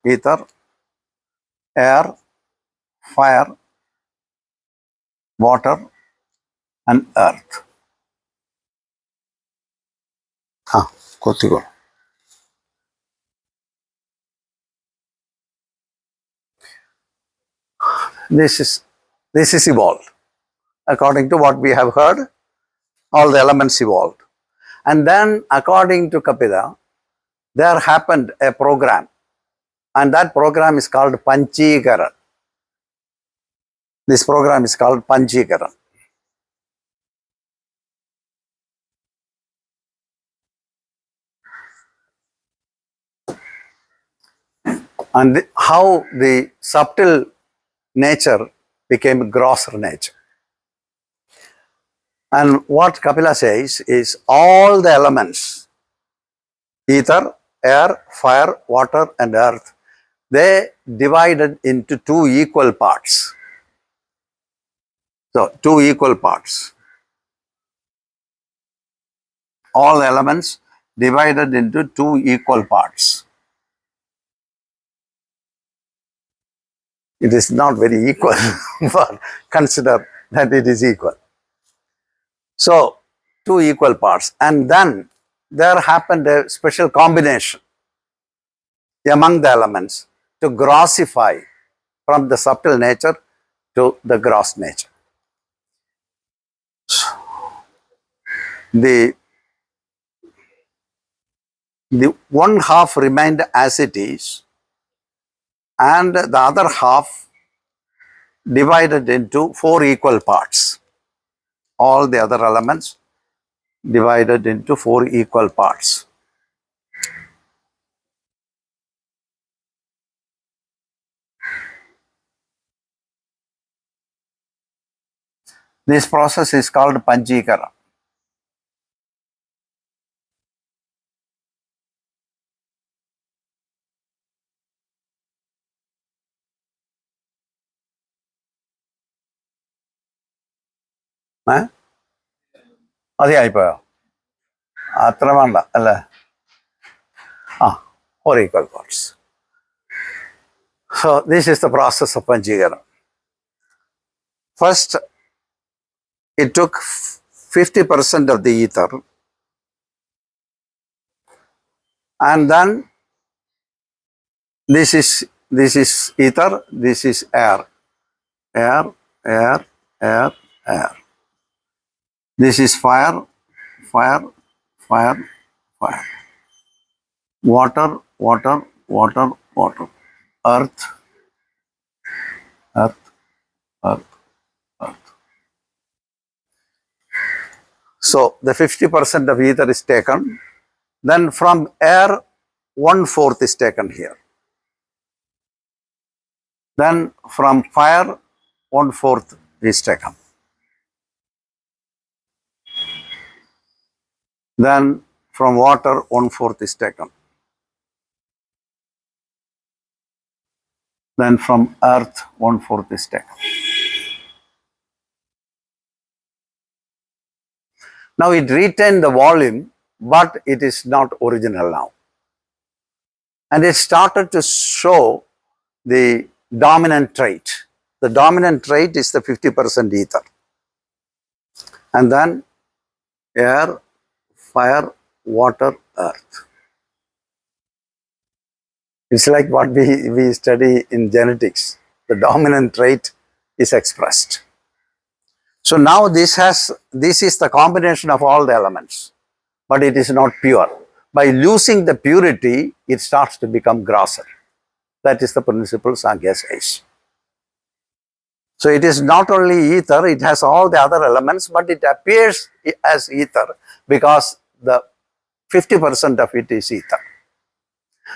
ether, air, fire, water, and earth. This is evolved. According to what we have heard, all the elements evolved. And then according to Kapila, there happened a program, and that program is called Panchīkaraṇa. This program is called Panchīkaraṇa. And how the subtle nature became grosser nature. And what Kapila says is all the elements, ether, air, fire, water, and earth, they divided into two equal parts. So, two equal parts. All the elements divided into two equal parts. It is not very equal, but consider that it is equal. So, two equal parts. And then there happened a special combination among the elements to grossify from the subtle nature to the gross nature. The one half remained as it is, and the other half divided into four equal parts. All the other elements divided into four equal parts. This process is called panchikara. Four equal parts. So this is the process of Panchikara. First, it took 50% of the ether, and then this is ether, this is air. Air, air, air, air. This is fire, fire, fire, fire. Water, water, water, water. Earth, earth, earth, earth. So the 50% of ether is taken. Then from air, 1/4 is taken here. Then from fire, 1/4 is taken. Then from water, 1/4 is taken. Then from earth, 1/4 is taken. Now it retained the volume, but it is not original now. And it started to show the dominant trait. The dominant trait is the 50% ether. And then air, fire, water, earth. It's like what we study in genetics. The dominant trait is expressed. So now this is the combination of all the elements, but it is not pure. By losing the purity, it starts to become grosser. That is the principle Sāṅkhya says. So it is not only ether, it has all the other elements, but it appears as ether because the 50% of it is ether.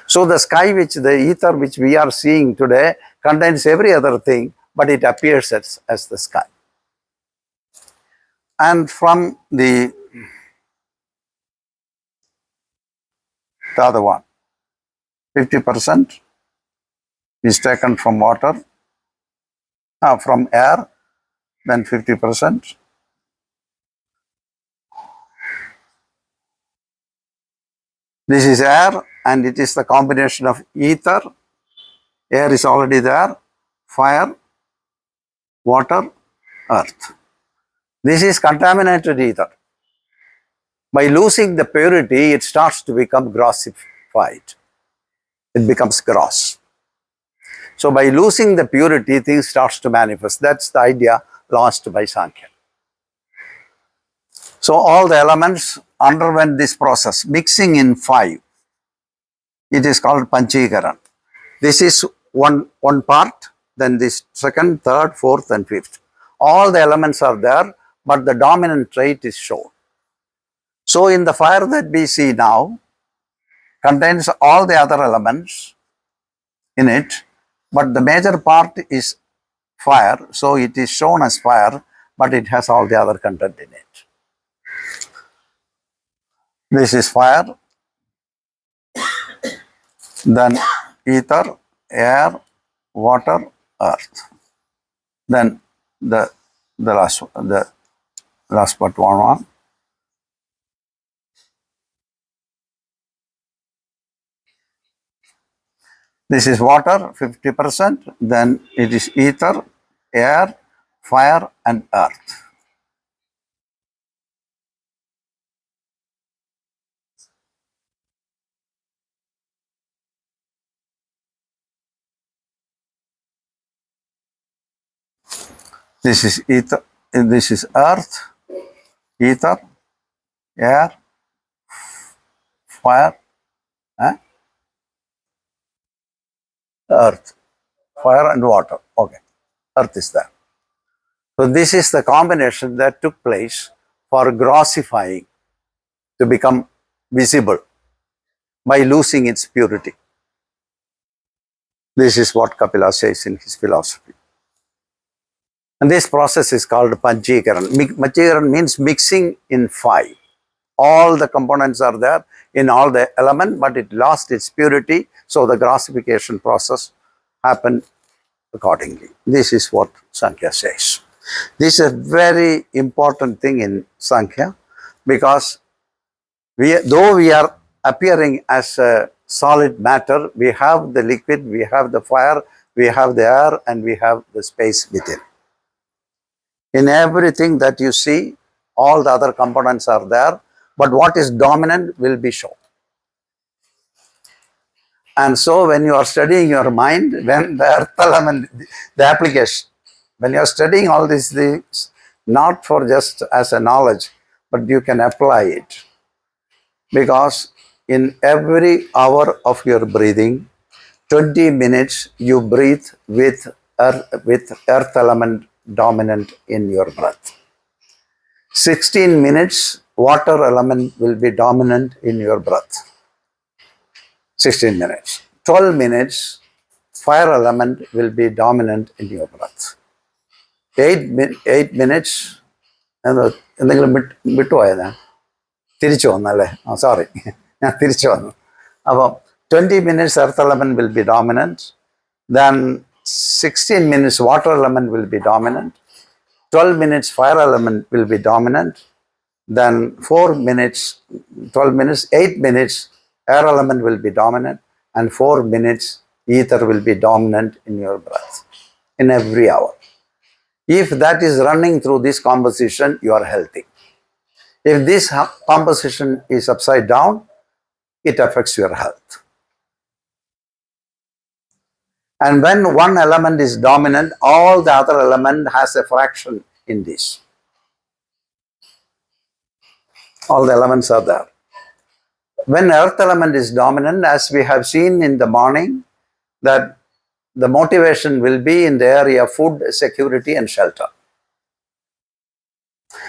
So the sky, the ether which we are seeing today contains every other thing, but it appears as the sky. And from the other one, 50% is taken from water, from air, then 50%. This is air, and it is the combination of ether, Air is already there. Fire, water, earth. This is contaminated ether. By losing the purity, it starts to become grossified. It becomes gross. So by losing the purity, things starts to manifest. That's the idea lost by Sāṅkhya. So all the elements underwent this process, mixing in 5. It is called Panchīkaraṇa. This is one part, then this second, third, fourth, and fifth. All the elements are there, but the dominant trait is shown. So in the fire that we see now, contains all the other elements in it, but the major part is fire, so it is shown as fire, but it has all the other content in it. This is fire, then ether, air, water, earth. Then the last part one. This is water, 50%, then it is ether, air, fire, and earth. This is ether, this is earth, ether, air, fire, earth, fire and water. Okay, earth is there. So this is the combination that took place for grossifying to become visible by losing its purity. This is what Kapila says in his philosophy. And this process is called Panchīkaraṇa. Panchīkaraṇa means mixing in 5. All the components are there in all the element, but it lost its purity, so the grossification process happened accordingly. This is what Sāṅkhya says. This is a very important thing in Sāṅkhya, because though we are appearing as a solid matter, we have the liquid, we have the fire, we have the air, and we have the space within. In everything that you see, all the other components are there, but what is dominant will be shown. And so when you are studying your mind, when the earth element, the application, when you are studying all these things, not for just as a knowledge, but you can apply it. Because in every hour of your breathing, 20 minutes you breathe with earth element dominant in your breath. 16 minutes, water element will be dominant in your breath. 16 minutes. 12 minutes, fire element will be dominant in your breath. 8 minutes, എന്തെങ്കിലും വിട്ടുപോയതാ തിരിച്ചു വന്നല്ലേ sorry ഞാൻ തിരിച്ചു വന്നു അപ്പോൾ 20 minutes earth element will be dominant, then 16 minutes water element will be dominant, 12 minutes fire element will be dominant, then 4 minutes, 12 minutes, 8 minutes air element will be dominant, and 4 minutes ether will be dominant in your breath in every hour. If that is running through this composition, you are healthy. If this composition is upside down, it affects your health. And when one element is dominant, all the other element has a fraction in this. All the elements are there. When earth element is dominant, as we have seen in the morning, that the motivation will be in the area of food security and shelter.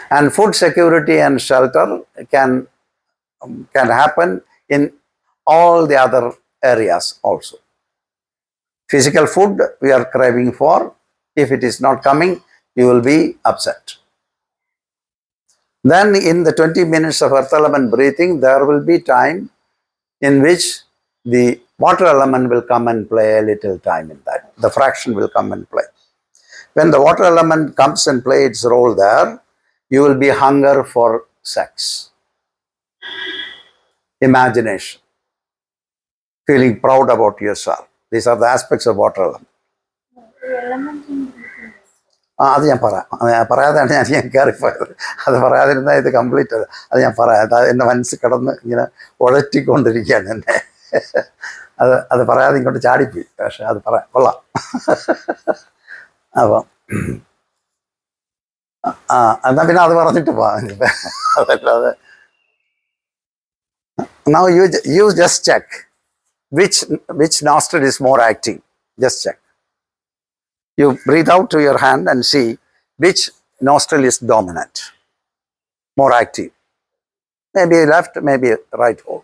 And food security and shelter can happen in all the other areas also. Physical food we are craving for. If it is not coming, you will be upset. Then in the 20 minutes of earth element breathing, there will be time in which the water element will come and play a little time in that. The fraction will come and play. When the water element comes and play its role there, you will be hunger for sex, imagination, feeling proud about yourself. These are the aspects of water element. അത് ഞാൻ പറയാതെയാണ് ഞാൻ കയറിപ്പോയത്. അത് പറയാതിരുന്നാൽ ഇത് complete അത് ഞാൻ പറയാം. അത് എൻ്റെ മനസ്സിൽ കിടന്ന് ഇങ്ങനെ ഉഴറ്റിക്കൊണ്ടിരിക്കുകയാണ് എന്നെ. അത് പറയാതെ ഇങ്ങോട്ട് ചാടിപ്പോയി. പക്ഷെ അത് പറയാം, കൊള്ളാം. അപ്പം എന്നാൽ പിന്നെ അത് പറഞ്ഞിട്ട് പോവാം. അതല്ലാതെ now you just check which nostril is more active. Just check. You breathe out to your hand and see which nostril is dominant, more active. Maybe left, maybe right hole.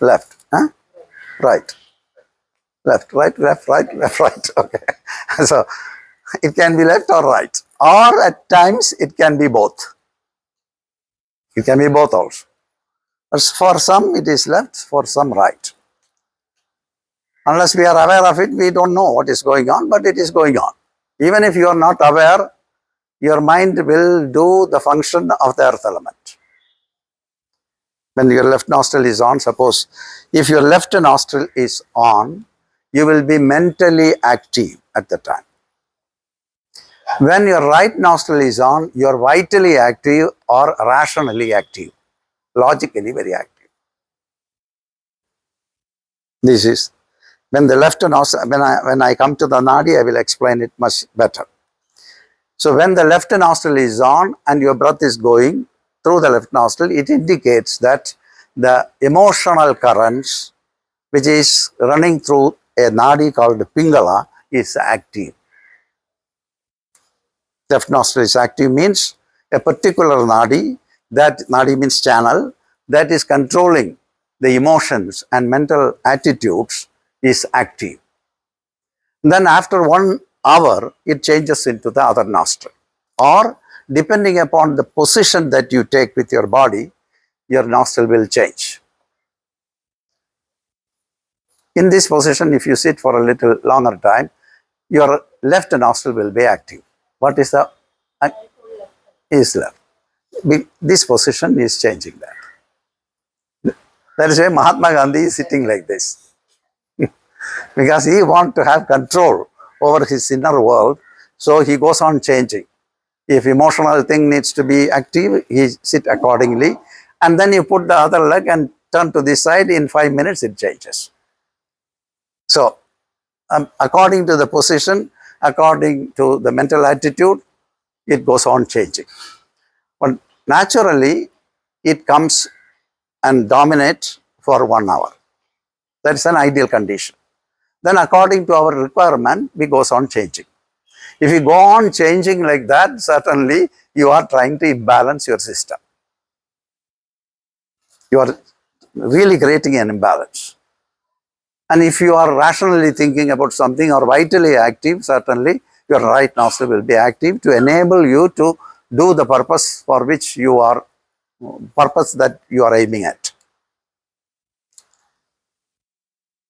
Left, huh? Right. Left, right, left, right, left, right. Okay. So it can be left or right. Or at times it can be both. It can be both also. For some it is left, for some right. Unless we are aware of it, we don't know what is going on, but it is going on. Even if you are not aware, your mind will do the function of the earth element. When your left nostril is on, suppose if your left nostril is on, you will be mentally active at the time. When your right nostril is on, you are vitally active or rationally active, logically very active. This is when the left nostril, when I come to the nadi, I will explain it much better. So when the left nostril is on and your breath is going through the left nostril, it indicates that the emotional currents which is running through a nadi called pingala is active. Left nostril is active means a particular nadi, that nadi means channel, that is controlling the emotions and mental attitudes is active. Then after 1 hour, it changes into the other nostril. Or depending upon the position that you take with your body, your nostril will change. In this position, if you sit for a little longer time, your left nostril will be active. What is the is left? This position is changing that. That is why Mahatma Gandhi is sitting like this. Because he wants to have control over his inner world, so he goes on changing. If emotional thing needs to be active, he sit accordingly, and then you put the other leg and turn to this side. In 5 minutes, it changes. So, according to the position, according to the mental attitude, it goes on changing. But naturally, it comes and dominates for 1 hour. That is an ideal condition. Then according to our requirement, we goes on changing. If you go on changing like that, certainly you are trying to imbalance your system. You are really creating an imbalance. And if you are rationally thinking about something or vitally active, certainly your right nostril will be active to enable you to do the purpose for which you are, purpose that you are aiming at.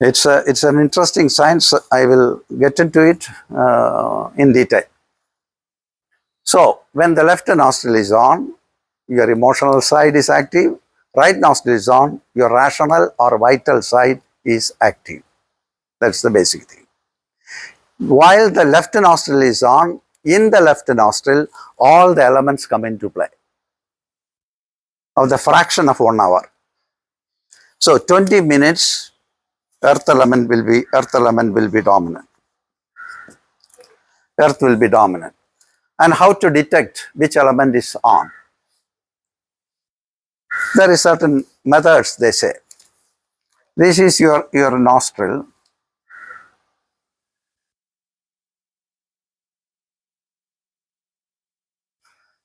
It's an interesting science. I will get into it in detail. So, when the left nostril is on, your emotional side is active. Right nostril is on, your rational or vital side is active. That's the basic thing. While the left nostril is on, in the left nostril, all the elements come into play of the fraction of 1 hour. So, 20 minutes. Earth element will be dominant. Earth will be dominant. And how to detect which element is on? There is certain methods, they say. This is your nostril.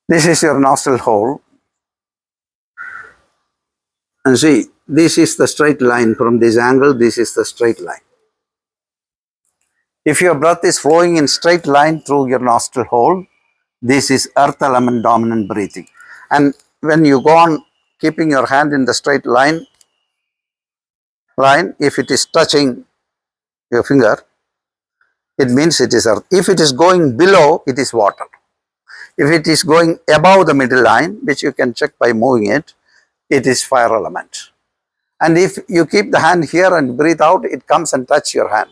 This is your nostril hole. And see, this is the straight line. From this angle, this is the straight line. If your breath is flowing in straight line through your nostril hole, this is earth element dominant breathing. And when you go on keeping your hand in the straight line, if it is touching your finger, it means it is earth. If it is going below, it is water. If it is going above the middle line, which you can check by moving it, it is fire element. And if you keep the hand here and breathe out, it comes and touch your hand.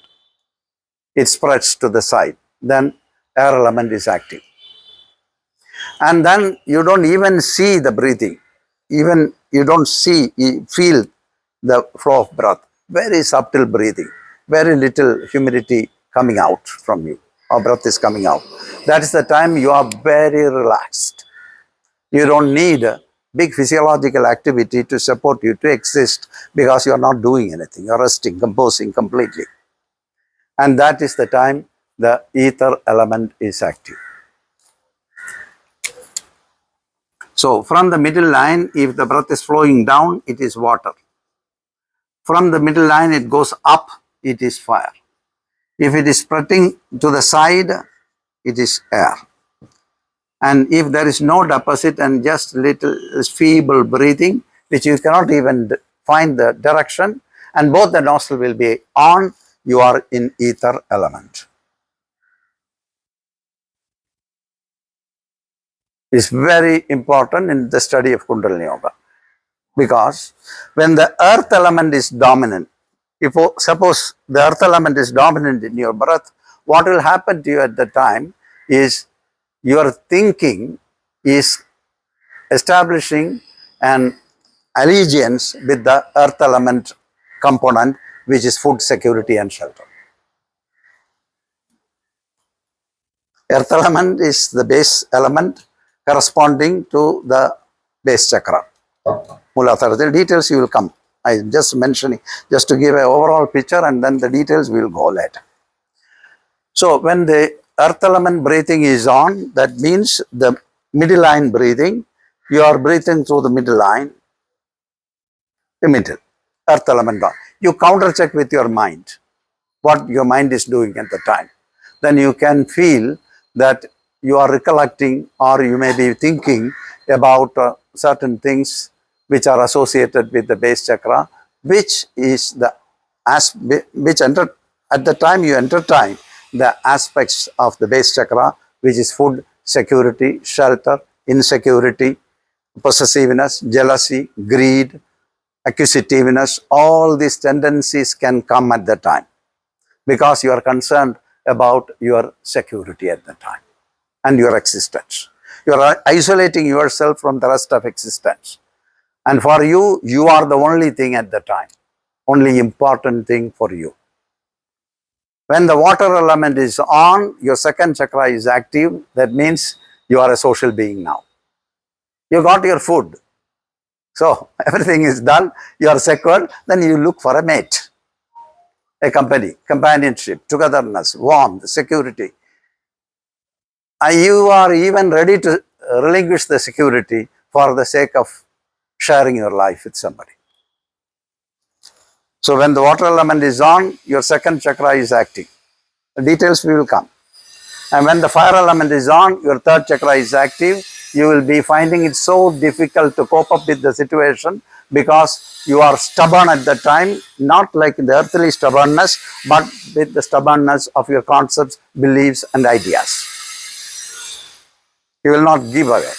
It spreads to the side. Then air element is active. And then you don't even see the breathing. Even you don't feel the flow of breath. Very subtle breathing. Very little humidity coming out from you. Or breath is coming out. That is the time you are very relaxed. You don't need a big physiological activity to support you to exist because you are not doing anything. You are resting, composing completely. And that is the time the ether element is active. So from the middle line, if the breath is flowing down, it is water. From the middle line, it goes up, it is fire. If it is spreading to the side, it is air. And if there is no deposit and just little feeble breathing, which you cannot even find the direction, and both the nostril will be on, you are in ether element. It's very important in the study of Kundalini Yoga. Because when the earth element is dominant, if suppose the earth element is dominant in your breath, what will happen to you at the time is your thinking is establishing an allegiance with the earth element component, which is food, security and shelter. Earth element is the base element corresponding to the base chakra. Muladhara. The details you will come. I am just mentioning, just to give an overall picture, and then the details will go later. So when the earth element breathing is on, that means the middle line breathing, you are breathing through the middle line, the middle, earth element on. You counter check with your mind, what your mind is doing at the time. Then you can feel that you are recollecting or you may be thinking about certain things which are associated with the base chakra, which is the which at the time you entertain the aspects of the base chakra, which is food, security, shelter, insecurity, possessiveness, jealousy, greed, acquisitiveness. All these tendencies can come at the time because you are concerned about your security at the time and your existence. You are isolating yourself from the rest of existence. And for you, you are the only thing at the time, only important thing for you. When the water element is on, your second chakra is active. That means you are a social being now. You got your food. So everything is done. You are secured. Then you look for a mate, a company, companionship, togetherness, warmth, security. And you are even ready to relinquish the security for the sake of sharing your life with somebody. So when the water element is on, your second chakra is active. The details will come. And when the fire element is on, your third chakra is active. You will be finding it so difficult to cope up with the situation because you are stubborn at the time, not like the earthly stubbornness, but with the stubbornness of your concepts, beliefs and ideas. You will not give away.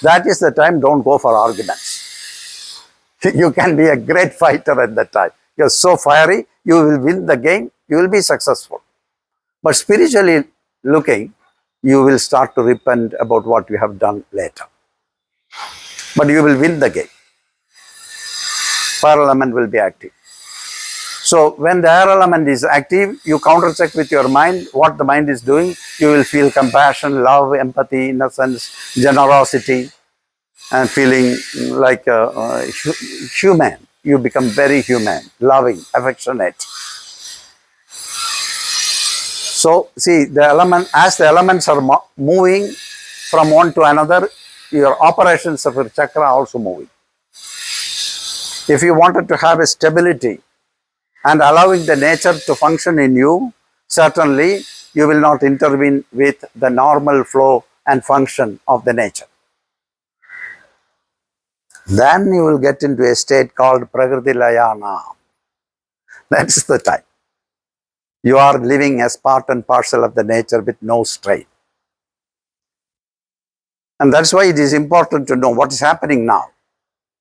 That is the time, don't go for arguments. You can be a great fighter at that time. You are so fiery, you will win the game, you will be successful. But spiritually looking, you will start to repent about what you have done later. But you will win the game. Fire element will be active. So when the air element is active, you counter check with your mind what the mind is doing. You will feel compassion, love, empathy, innocence, generosity, and feeling like human. You become very human, loving, affectionate. So see, the element, as the elements are moving from one to another, your operations of your chakra are also moving. If you wanted to have a stability and allowing the nature to function in you, certainly you will not intervene with the normal flow and function of the nature. Then you will get into a state called Prakriti Layana. That's the time. You are living as part and parcel of the nature with no strain. And that's why it is important to know what is happening now,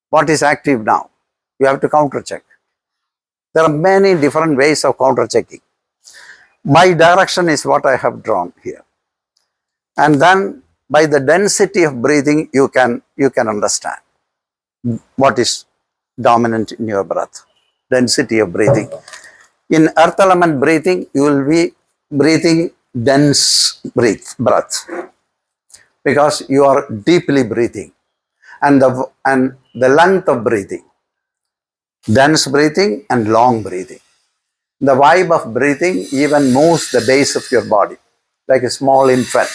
what is active now. You have to counter check. There are many different ways of counter checking. My direction is what I have drawn here. And then by the density of breathing, you can understand what is dominant in your breath. Density of breathing. In earth element breathing, you will be breathing dense breath because you are deeply breathing. And the length of breathing, dense breathing and long breathing. The vibe of breathing even moves the base of your body, like a small infant.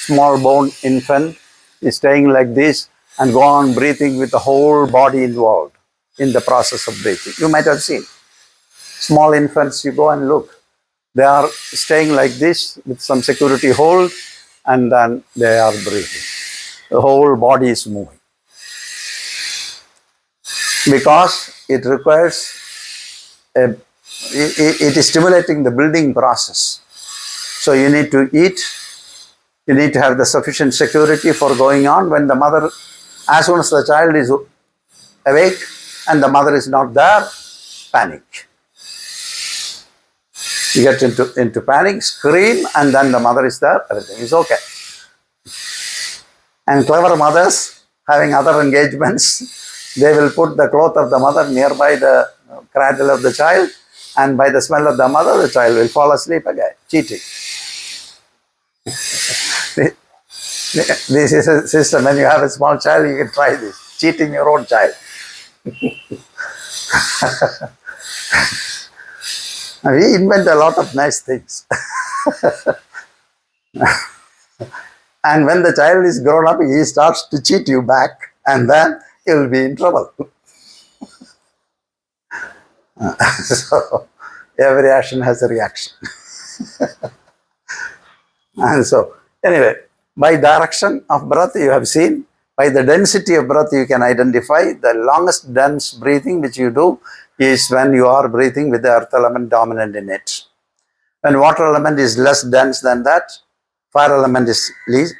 Small bone infant is staying like this and go on breathing with the whole body involved in the process of breathing. You might have seen small infants, you go and look. They are staying like this with some security hold and then they are breathing. The whole body is moving. Because it requires, it is stimulating the building process. So you need to eat, you need to have the sufficient security for going on. When the mother, as soon as the child is awake and the mother is not there, panic. You get into panic, scream, and then the mother is there, everything is okay. And clever mothers having other engagements, they will put the cloth of the mother nearby the cradle of the child, and by the smell of the mother, the child will fall asleep again. Cheating. This is a system. When you have a small child, you can try this. Cheating your own child. We invent a lot of nice things. And when the child is grown up, he starts to cheat you back, and then he will be in trouble. So, every action has a reaction. And so, anyway, by direction of breath, you have seen. By the density of breath, you can identify the longest dense breathing which you do is when you are breathing with the earth element dominant in it. When water element is less dense than that, fire element is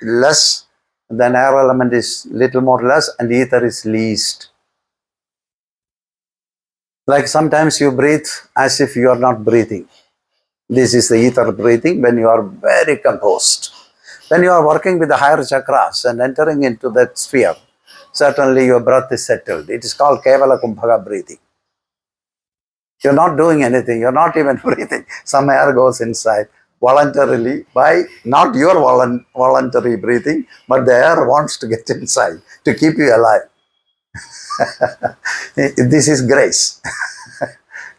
less, then air element is little more less, and ether is least. Like sometimes you breathe as if you are not breathing. This is the ether breathing when you are very composed. When you are working with the higher chakras and entering into that sphere, certainly your breath is settled. It is called Kevala Kumbhaka breathing. You're not doing anything. You're not even breathing. Some air goes inside voluntarily by not your voluntary breathing, but the air wants to get inside to keep you alive. This is grace.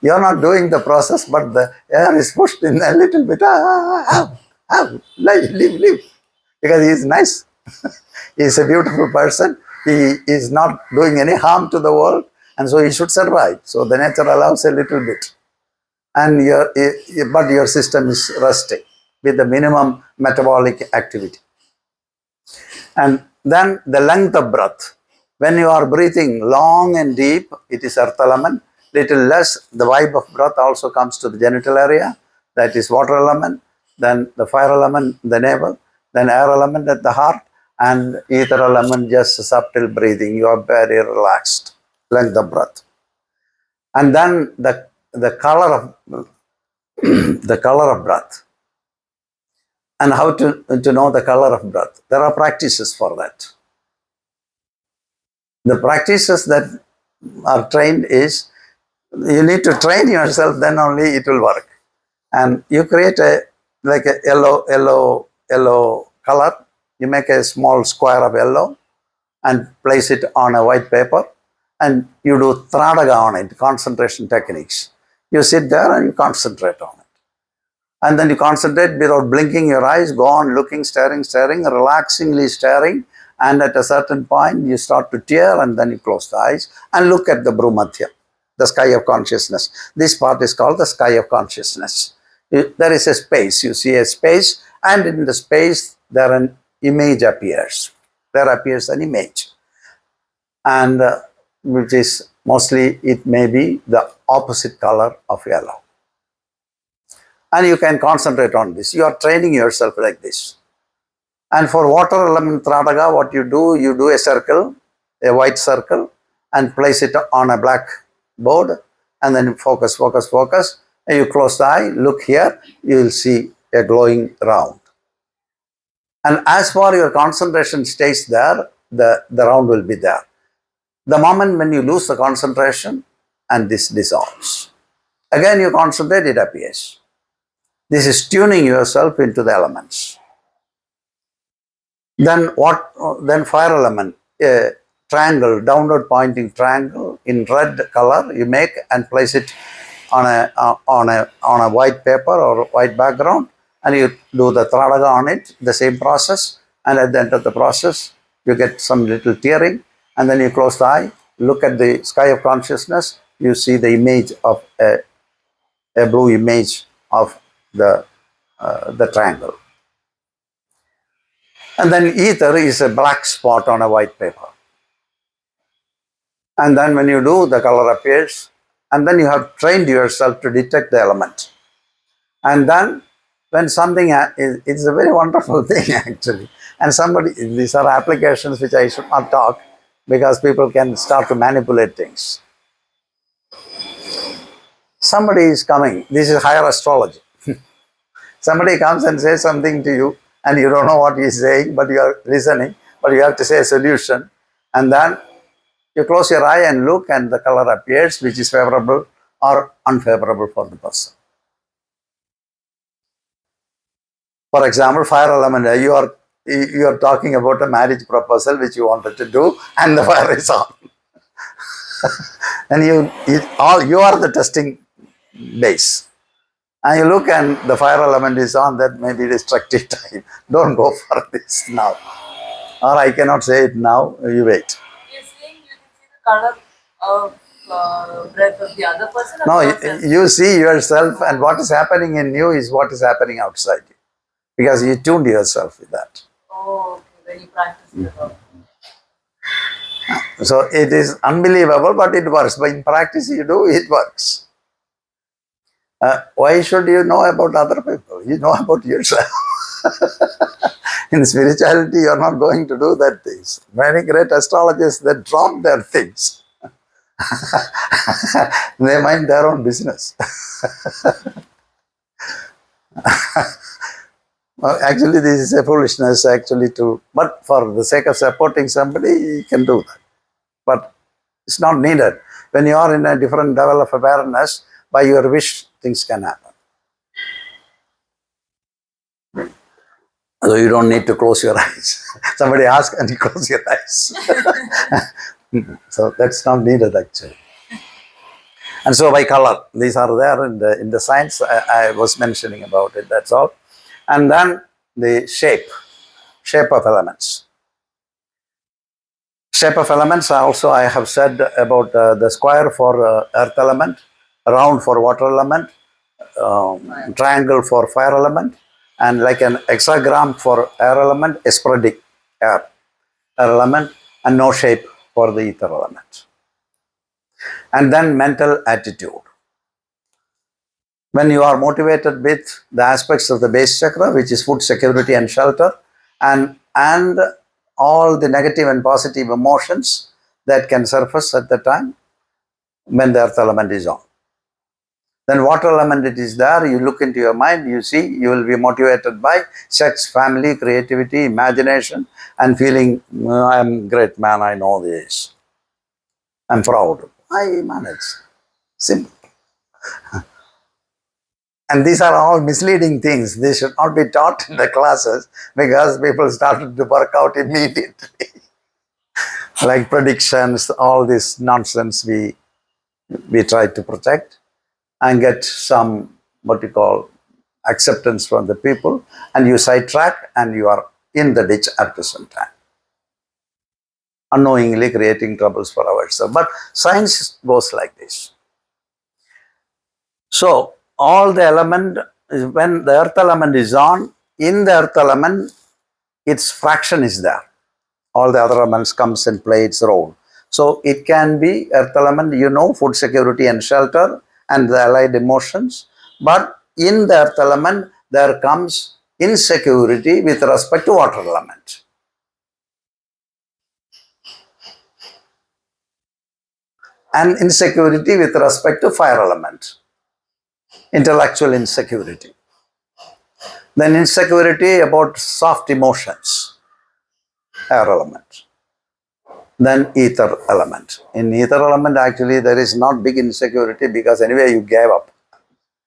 You're not doing the process, but the air is pushed in a little bit. Live. Because he is nice. He is a beautiful person. He is not doing any harm to the world, and so he should survive. So the nature allows a little bit. And but your system is resting with the minimum metabolic activity. And then the length of breath. When you are breathing long and deep, it is earth element. Little less, the vibe of breath also comes to the genital area. That is water element. Then the fire element, the navel. Then air element at the heart. And ether element, just subtle breathing. You are very relaxed. Length of breath. And then the color of the color of breath. And how to know the color of breath. There are practices for that. The practices that are trained is, you need to train yourself, then only it will work. And you create like a yellow color. You make a small square of yellow and place it on a white paper, and you do trāṭaka on it, concentration techniques. You sit there and you concentrate on it. And then you concentrate without blinking your eyes, go on looking, staring, relaxingly staring, and at a certain point you start to tear, and then you close the eyes and look at the Bhumadhya, the sky of consciousness. This part is called the sky of consciousness. There is a space, you see a space, and in the space there an image appears. There appears an image, and which is mostly, it may be the opposite color of yellow. And you can concentrate on this. You are training yourself like this. And for water element trāṭaka, what you do a circle, a white circle, and place it on a black board, and then focus, focus, focus. And you close the eye, look here, you will see a glowing round. And as far your concentration stays there, the round will be there. The moment when you lose the concentration and this dissolves, again you concentrate, it appears. This is tuning yourself into the elements. Then what? Then fire element, a triangle, downward pointing triangle in red color you make and place it on a white paper or white background, and you do the trāṭaka on it, the same process, and at the end of the process you get some little tearing, and then you close the eye, look at the sky of consciousness, you see the image of a blue image of the triangle. And then ether is a black spot on a white paper. And then when you do, the color appears, and then you have trained yourself to detect the element. And then when something, it's a very wonderful thing actually. And these are applications which I should not talk, because people can start to manipulate things. Somebody is coming, this is higher astrology. Somebody comes and says something to you, and you don't know what he is saying, but you are listening, but you have to say a solution. And then you close your eye and look, and the color appears, which is favorable or unfavorable for the person. For example, fire element, you are talking about a marriage proposal which you wanted to do, and the fire is on. And you are the testing base. And you look and the fire element is on, that may be destructive time. Don't go for this now. Or I cannot say it now, you wait. You're saying you can see the color of breath of the other person? No, you see yourself, and what is happening in you is what is happening outside you. Because you tuned yourself with that. Oh, okay, when you practice it. So it is unbelievable, but it works. But in practice you do, it works. Why should you know about other people? You know about yourself. In spirituality, you are not going to do that things. Many great astrologers, they drop their things. They mind their own business. Well, actually, this is a foolishness but for the sake of supporting somebody, you can do that. But it's not needed. When you are in a different level of awareness, by your wish, things can happen. So you don't need to close your eyes. Somebody asks and you close your eyes. So that's not needed actually. And so by color, these are there in the science. I was mentioning about it, that's all. And then the shape of elements. Shape of elements also I have said about the square for earth element, round for water element, triangle for fire element, and like an hexagram for air element, a sporadic air element, and no shape for the ether element. And then mental attitude. When you are motivated with the aspects of the base chakra, which is food, security and shelter, and all the negative and positive emotions that can surface at the time when the earth element is on. Then water element, it is there, you look into your mind, you see, you will be motivated by sex, family, creativity, imagination, and feeling, I am great man, I know this. I'm proud. I manage. Simple. And these are all misleading things. They should not be taught in the classes, because people started to work out immediately. Like predictions, all this nonsense we try to protect and get some, what you call, acceptance from the people, and you sidetrack and you are in the ditch at the same time, unknowingly creating troubles for ourselves. But science goes like this. So all the element, when the earth element is on, in the earth element, its fraction is there. All the other elements comes and play its role. So it can be earth element, food security and shelter and the allied emotions. But in the earth element, there comes insecurity with respect to water element. and insecurity with respect to fire element, intellectual insecurity. Then insecurity about soft emotions, air element. Then ether element. In ether element, actually, there is not big insecurity because anyway you gave up.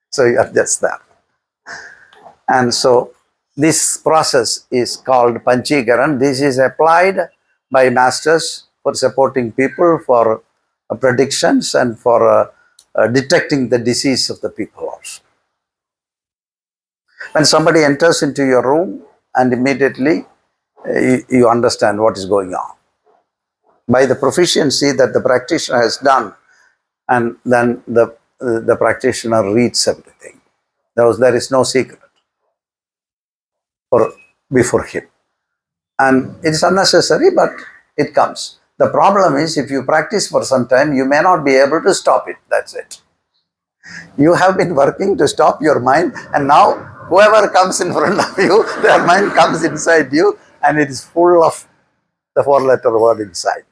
So you are just there. And so this process is called Panchīkaraṇa. This is applied by masters for supporting people, for predictions, and for detecting the disease of the people also. When somebody enters into your room and immediately you understand what is going on. By the proficiency that the practitioner has done, and then the practitioner reads everything. There is no secret before him. And it's unnecessary, but it comes. The problem is, if you practice for some time, you may not be able to stop it. That's it. You have been working to stop your mind, and now whoever comes in front of you, their mind comes inside you, and it is full of the four-letter word inside.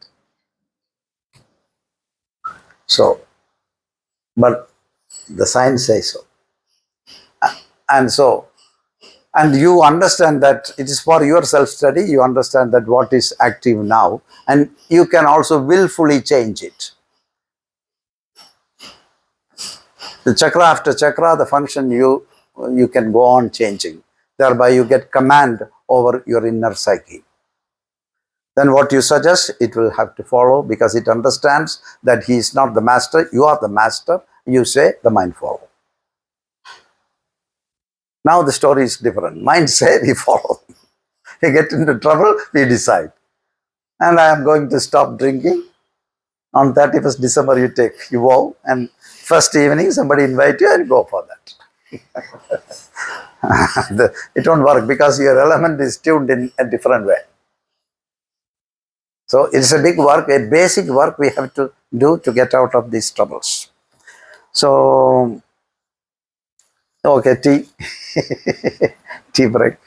So, but the science says so. And you understand that it is for your self-study, you understand that what is active now, and you can also willfully change it. The chakra after chakra, the function you can go on changing. Thereby you get command over your inner psyche. Then what you suggest, it will have to follow because it understands that he is not the master, you are the master. You say, the mind follow. Now the story is different. Mind say, we follow. We get into trouble, we decide. And I am going to stop drinking. On 31st December, you vow, and first evening somebody invite you and go for that. It won't work because your element is tuned in a different way. So it's a big work, a basic work we have to do to get out of these troubles. So, okay, tea. Tea break.